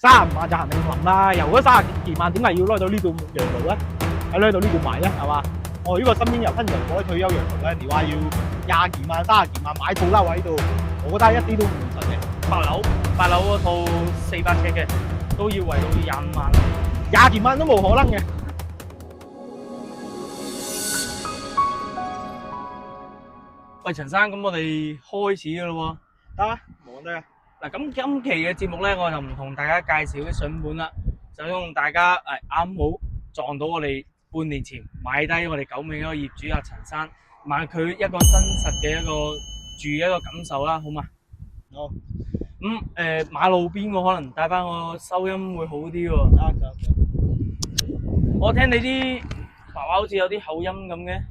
30萬就行定林啦，由嗰32萬點解要攞到呢度養老咧？喺攞到呢度買咧，係嘛？我如果身邊有朋友攞退休養老咧，你話要20幾萬、30幾萬買套樓喺度，我覺得一啲都唔實嘅。8樓嗰套400尺嘅都要圍到25萬， 20幾萬都冇可能嘅。喂，陳生，咁我哋開始㗎咯喎。得啊，冇問題啊。嗱，咁今期嘅節目咧，我就唔同大家介紹啲筍盤啦，就用大家啱好撞到我哋半年前買低我哋九尾嗰個業主阿陳生，問佢一個真實嘅一個住嘅一個感受啦，好嘛？好。咁馬路邊我可能帶翻個收音會好啲喎。得。我聽你啲爸爸好似有啲口音咁嘅。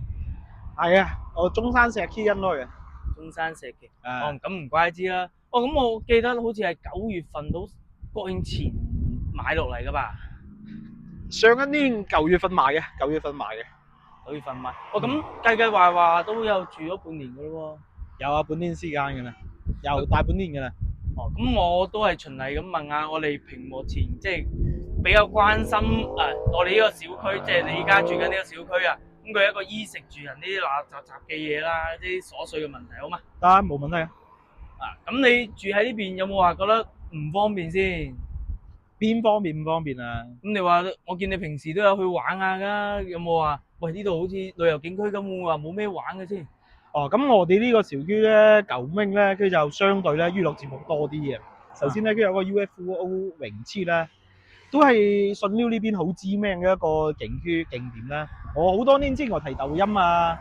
係啊，我中山石 key 因來嘅。中山石嘅。啊。咁唔怪之啦。咁我記得好似係9月份到國慶前買落嚟噶吧？上一年9月份買嘅。9月份買。咁計話都有住咗半年噶咯喎。有啊，半年時間㗎啦，有大半年㗎啦。咁我都係循例咁問下我哋屏幕前即係比較關心我哋呢個小區，即係你而家住緊呢個小區啊。咁佢一個衣食住行呢啲垃雜嘅嘢啦，啲瑣碎嘅問題，好嘛？得，冇問題啊。咁你住喺呢邊有冇話覺得唔方便先？邊方面唔方便啊？咁你話我見你平時都有去玩下㗎，有冇話喂呢度好似旅遊景區咁，會話冇咩玩嘅先？咁我哋呢個小區咧，九名咧，佢就相對咧娛樂節目多啲嘅。首先咧，佢有個 UFO 泳池咧，都係順寮呢邊好知名嘅一個景點啦。我好多年之前我睇抖音啊，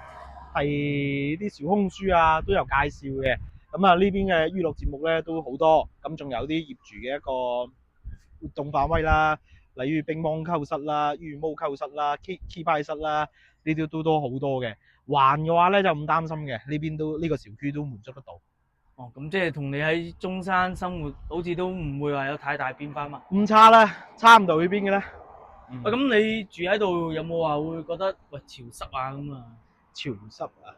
睇啲小紅書啊都有介紹嘅。咁啊呢邊嘅娛樂節目咧都好多，咁仲有啲業主嘅一個活動範圍啦，例如乒乓球室啦、羽毛球室啦、棋牌室啦，呢啲都好多嘅。玩嘅話咧就唔擔心嘅，呢邊都呢個小區都滿足得到。咁即係同你喺中山生活好似都唔會話有太大變化嘛？唔差啦，差唔多呢邊嘅啦。咁你住喺度有冇話會覺得喂潮濕啊咁啊？潮濕啊，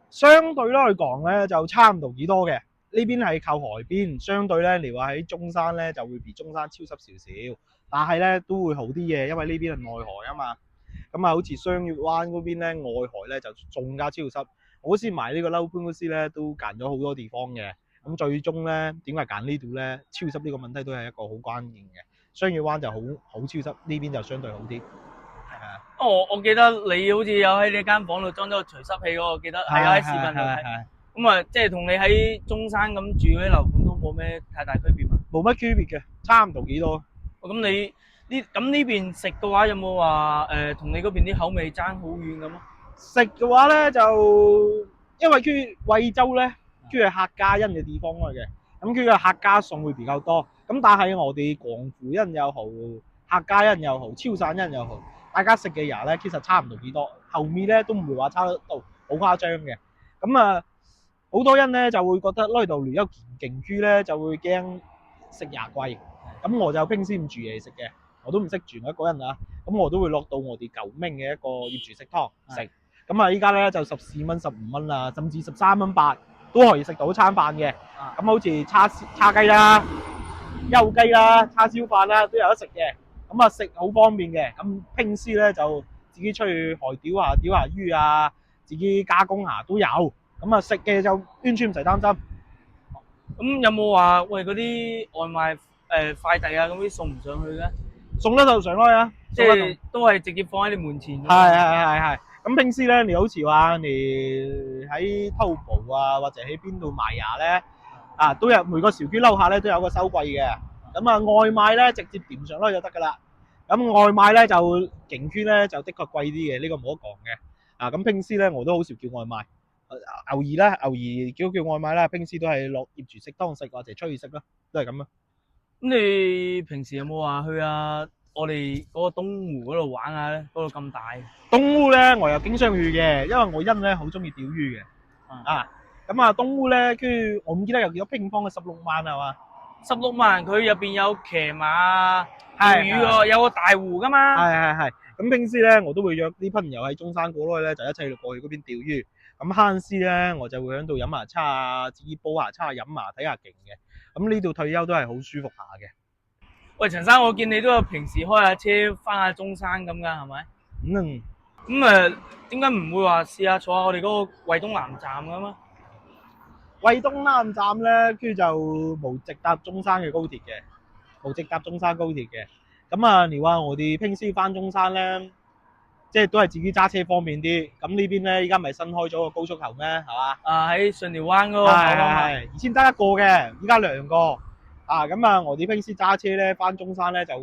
相對嚟講咧就差唔多幾多嘅。呢邊係靠海邊，相對咧你話喺中山咧就會比中山潮濕少少，但係咧都會好啲嘅，因為呢邊係內海啊嘛。咁啊，好似雙月灣嗰邊咧外海咧就仲加潮濕。我嗰時買呢個樓盤嗰時咧都揀咗好多地方嘅，咁最終咧點解揀呢度咧？潮濕呢個問題都係一個好關鍵嘅。雙月灣就好潮濕，呢邊就相對好啲。我記得你好似有喺你間房度裝咗個除濕器嗰個，我記得係喺視頻度睇。咁啊，即係同你喺中山咁住嗰啲樓盤都冇咩太大區別嘛？冇乜區別嘅，差唔多幾多。咁你呢邊食嘅話有冇話同你嗰邊啲口味爭好遠咁啊？食嘅話咧就因為佢惠州咧，佢係客家人嘅地方嚟嘅，咁佢嘅客家餸會比較多。咁但係我哋廣府人又好，客家人又好，潮汕人又好，大家食嘅嘢咧其實差唔多幾多，後面咧都唔會話差得到好誇張嘅。咁啊，好多人咧就會覺得來到旅遊景區咧就會驚食嘢貴。咁我就平時唔煮嘢食嘅，我都唔識煮一個人啊。咁我都會落到我哋9名嘅一個業主食堂食。咁啊，依家咧就14蚊、15蚊啦，甚至13蚊8都可以食到餐飯嘅。咁好似叉雞啦、休雞啦、叉燒飯啦都有得食嘅。咁啊食好方便嘅。咁平時咧就自己出去海釣下魚啊，自己加工下都有。咁啊食嘅就完全唔使擔心。咁有冇話喂嗰啲外賣快遞啊咁啲送唔上去咧？送得就上去啊，即係都係直接放喺你門前。係。咁平時咧，你好似話你喺淘寶啊，或者喺邊度買嘢咧，都有每個小區樓下咧都有個收櫃嘅。咁啊外賣咧直接點上去就得噶啦。咁外賣咧就景區咧就的確貴啲嘅，呢個冇得講嘅。咁平時咧我都好少叫外賣，偶爾叫外賣啦。平時都係落業主食堂食或者出去食咯，都係咁啊。咁你平時有冇話去我哋嗰個東湖嗰度玩下咧？嗰度咁大。東湖咧，我又經常去嘅，因為我因咧好中意釣魚嘅。咁啊，東湖咧，我唔記得有幾多平方嘅16萬係嘛？16萬，佢入邊有騎馬、釣魚喎，有個大湖噶嘛。係。咁平時咧，我都會約啲朋友喺中山過來咧，就一齊過去嗰邊釣魚。咁閒時咧，我就會喺度飲下茶啊，自己煲下茶飲下睇下景嘅。咁呢度退休都係好舒服下嘅。喂，陳生，我見你都有平時開下車翻下中山咁噶，係咪？嗯，咁點解唔會話試下坐下我哋嗰個惠東南站噶嘛？惠東南站咧，跟住就冇直達中山嘅高鐵嘅，冇直達中山高鐵嘅。咁啊，你話我哋平時翻中山咧，即係都係自己揸車方便啲。咁呢邊咧，依家咪新開咗個高速頭咩？係嘛？喺順寮灣嗰個口岸嘛。係，以前得一個嘅，依家兩個。咁啊，我哋平時揸車咧翻中山咧就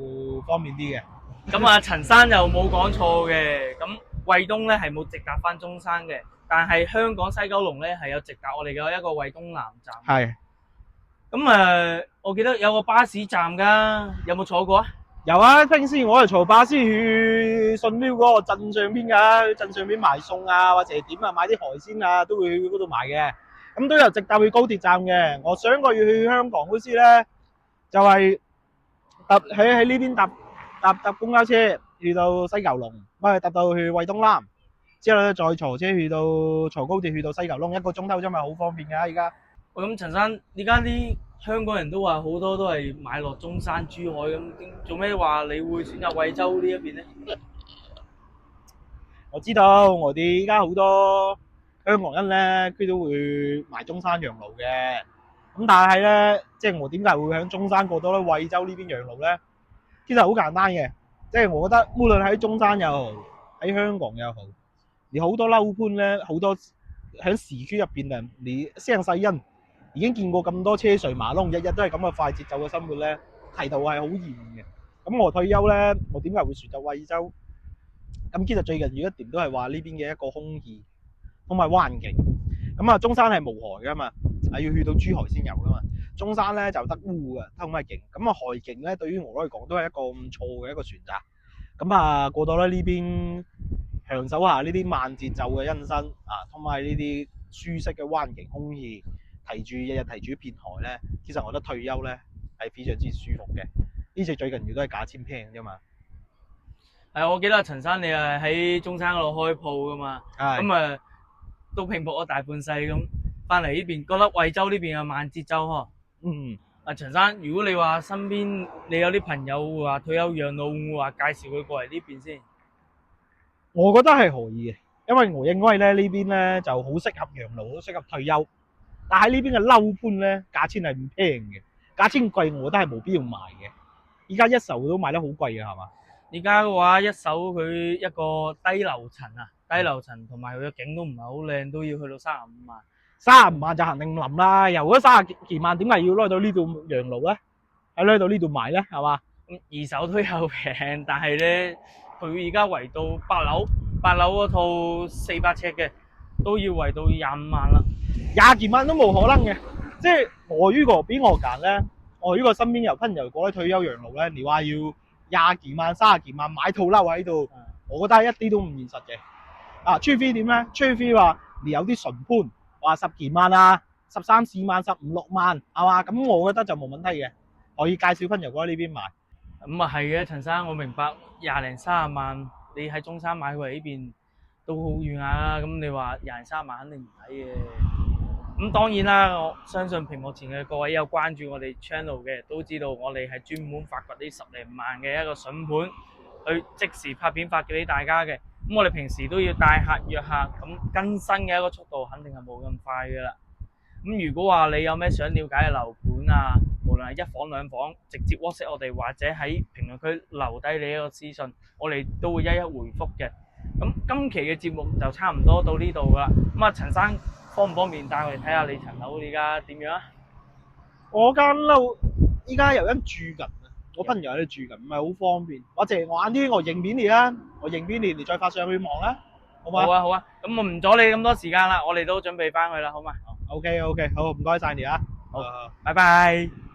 方便啲嘅。咁啊，陳生又冇講錯嘅。咁惠東咧係冇直達翻中山嘅，但係香港西九龍咧係有直達我哋嘅一個惠東南站。係。咁我記得有個巴士站㗎，有冇坐過啊？有啊，平時我係坐巴士去順寮嗰個鎮上邊㗎，去鎮上邊買餸啊，或者點啊，買啲海鮮啊，都會去嗰度買嘅。咁都有直達去高鐵站嘅。我上個月去香港嗰時咧，就係喺呢邊搭公交車去到西九龍，搭到去惠東南，之後咧再坐車坐高鐵去到西九龍，1個鐘頭啫嘛，好方便㗎而家。喂，咁陳生，而家啲香港人都話好多都係買落中山、珠海咁，做咩話你會選擇惠州呢一邊咧？我知道我哋依家好多香港人咧，佢都會買中山養老嘅。咁但係咧，即係我點解會喺中山過多咧？惠州呢邊養老咧，其實好簡單嘅。即係我覺得，無論喺中山又好，喺香港又好，你好多樓盤咧，好多喺市區入邊啊，你成世人已經見過咁多車水馬龍，日日都係咁嘅快節奏嘅生活咧，態度係好嚴嘅。咁我退休咧，我點解會選擇惠州？咁其實最緊要一點都係話呢邊嘅一個空氣同埋環境。咁啊，中山係無害噶嘛，係要去到珠海先有噶嘛。中山咧就得烏嘅，偷咩景。咁啊，海景咧對於我嚟講都係一個唔錯嘅一個選擇。咁啊，過到咧呢邊享受下呢啲慢節奏嘅人生啊，同埋呢啲舒適嘅環境空氣，日日睇住片海咧，其實我覺得退休咧係非常之舒服嘅。呢隻最緊要都係價錢平啫嘛。係，我記得陳生你係喺中山嗰度開鋪噶嘛，咁都拼搏咗大半世咁，翻嚟呢邊覺得惠州呢邊係慢節奏嗬。陳生，如果你話身邊你有啲朋友話退休養老，會唔會話介紹佢過嚟呢邊先？我覺得係可以嘅，因為我認為咧呢邊咧就好適合養老，好適合退休。但係呢邊嘅樓盤咧價錢係唔平嘅，價錢貴我覺得係冇必要買嘅。依家一手都賣得好貴嘅係嘛？而家嘅話一手佢一個低樓層同埋佢嘅景都唔係好靚，都要去到35萬。35萬就肯定唔諗啦，由嗰30幾萬點解要攞到呢度養老咧？喺攞到呢度買咧係嘛？咁二手都有平，但係咧佢而家圍到8樓嗰套400尺嘅都要圍到25萬啦，20幾萬都冇可能嘅。即係我如果俾我揀咧，我如果身邊有朋友過嚟退休養老咧，你話要20幾萬、30幾萬買套樓喺度，我覺得一啲都唔現實嘅。除非點咧？除非話你有啲純盤，話10幾萬啊、13、14萬、15、16萬係嘛？咁我覺得就冇問題嘅，可以介紹朋友過嚟呢邊買。咁啊係嘅，陳生，我明白20零30萬，你喺中山買過嚟呢邊都好遠啊。咁你話20零30萬肯定唔抵嘅。咁當然啦，我相信屏幕前嘅各位有關注我哋 channel 嘅，都知道我哋係專門發掘呢10零萬嘅一個筍盤，去即時拍片發俾大家嘅。咁我哋平時都要帶客約客，咁更新嘅一個速度肯定係冇咁快嘅啦。咁如果話你有咩想了解嘅樓盤啊，無論係1房2房，直接 WhatsApp 我哋，或者喺評論區留低你一個私信，我哋都會一一回覆嘅。咁今期嘅節目就差唔多到呢度噶啦。咁陳生方唔方便帶我哋睇下你層樓而家點樣啊？我間樓依家有人住緊，我朋友喺度住緊，唔係好方便。或者我晏啲我影片你啦，你再發上去望啦，好嘛？好啊，咁我唔阻你咁多時間啦，我哋都準備翻去啦，好嘛？OK，好，唔該晒你啊，好，拜拜。